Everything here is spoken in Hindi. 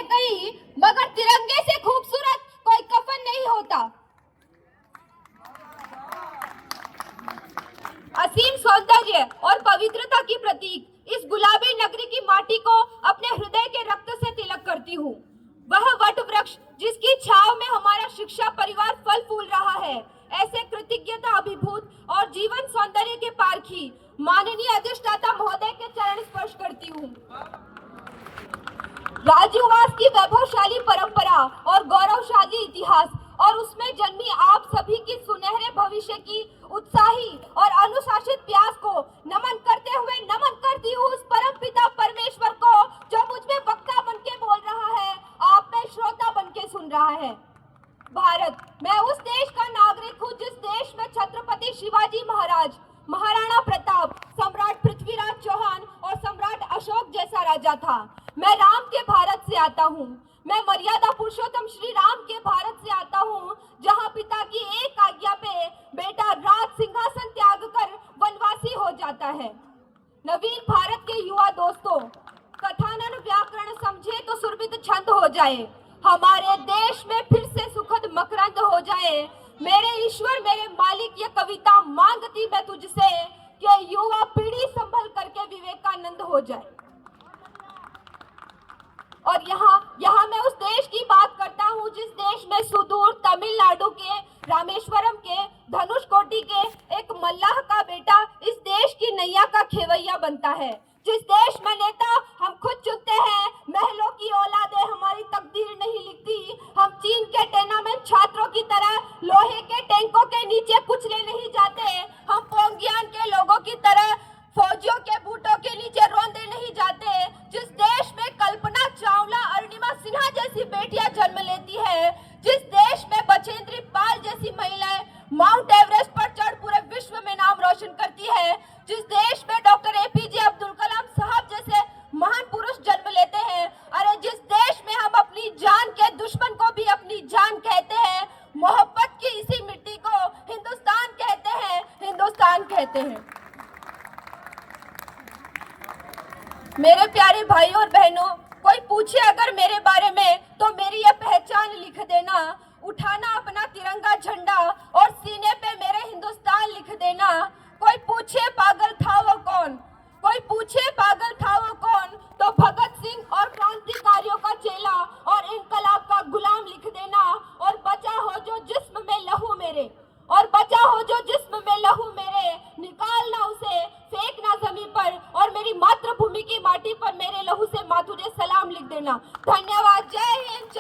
कहीं, मगर तिरंगे से खूबसूरत कोई कफन नहीं होता। असीम सौंदर्य और पवित्रता की प्रतीक इस गुलाबी नगरी की माटी को अपने हृदय के रक्त से तिलक करती हूँ। वह वट वृक्ष जिसकी छांव में हमारा शिक्षा परिवार फल फूल रहा है, ऐसे कृतज्ञता अभिभूत और जीवन सौंदर्य के पारखी माननीय अधिष्ठाता महोदय के चरण स्पर्श करती हूँ। राजूवास की वैभवशाली परंपरा और गौरवशाली इतिहास और उसमें जन्मी आप सभी की सुनहरे भविष्य की उत्साही और अनुशासित प्यास को नमन करते हुए नमन करती हूँ उस परम पिता परमेश्वर को जो मुझ में वक्ता बन के बोल रहा है, आप में श्रोता बन के सुन रहा है। भारत, मैं उस देश का नागरिक हूँ जिस देश में छत्रपति शिवाजी महाराज, महाराणा प्रताप, सम्राट पृथ्वीराज चौहान और सम्राट अशोक जैसा राजा था। मैं राम के भारत से आता हूँ। मैं मर्यादा पुरुषोत्तम श्री राम के भारत से आता हूँ, जहाँ पिता की एक आज्ञा पे बेटा राज सिंहासन त्याग कर वनवासी हो जाता है। नवीन भारत के युवा दोस्तों, कथानन व्याकरण समझे तो सुरभित छंद हो जाए, हमारे देश में फिर से सुखद मकरंद हो जाए। मेरे ईश्वर मेरे मालिक ये कविता मांगती मैं तुझसे कि युवा पीढ़ी संभल करके विवेकानंद हो जाए। और यहाँ मैं उस देश की बात करता हूँ जिस देश में सुदूर तमिलनाडु के रामेश्वरम के धनुषकोटी के एक मल्लाह का बेटा इस देश की नैया का खेवैया बनता है। जिस देश में नेता हम खुद चुनते हैं, महलों की औलादे हमारी तकदीर नहीं लिखती। हम चीन के टेनामेंट छात्रों की तरह लोहे के टैंकों के नीचे कुचले नहीं जाते। हम पोंगियान के लोगों की तरह फौजियों के बूटों के नीचे रौंदे नहीं जाते। जिस देश में कल्पना चावला, अरुणिमा सिन्हा जैसी बेटियां जन्म लेती है, जिस देश में बछेंद्री पाल जैसी महिलाएं माउंट एवरेस्ट पर चढ़ पूरे विश्व में नाम रोशन करती है, जिस देश में डॉक्टर एपीजे अब्दुल कलाम साहब जैसे महान पुरुष जन्म लेते हैं, अरे जिस देश में हम अपनी जान के दुश्मन को भी अपनी जान कहते हैं, मोहब्बत की इसी मिट्टी को हिंदुस्तान कहते हैं, हिंदुस्तान कहते हैं। मेरे प्यारे भाई और बहनों, कोई पूछे अगर मेरे बारे में तो मेरी ये पहचान लिख देना, उठाना अपना तिरंगा झंडा और सीने पे मेरे हिंदुस्तान लिख देना। कोई पूछे पागल था वो कौन, कोई पूछे पागल था वो कौन, तो भगत सिंह और क्रांतिकारियों का चेला और इनकलाब का गुलाम लिख देना। और बचा हो जो जिस्म में लहू मेरे, और बचा हो जो जिस्म में लहू मेरे, निकालना उसे, फेंकना जमीन पर और मेरी मातृभूमि की माटी पर मेरे लहू से माँ तुझे सलाम लिख देना। धन्यवाद। जय हिंद।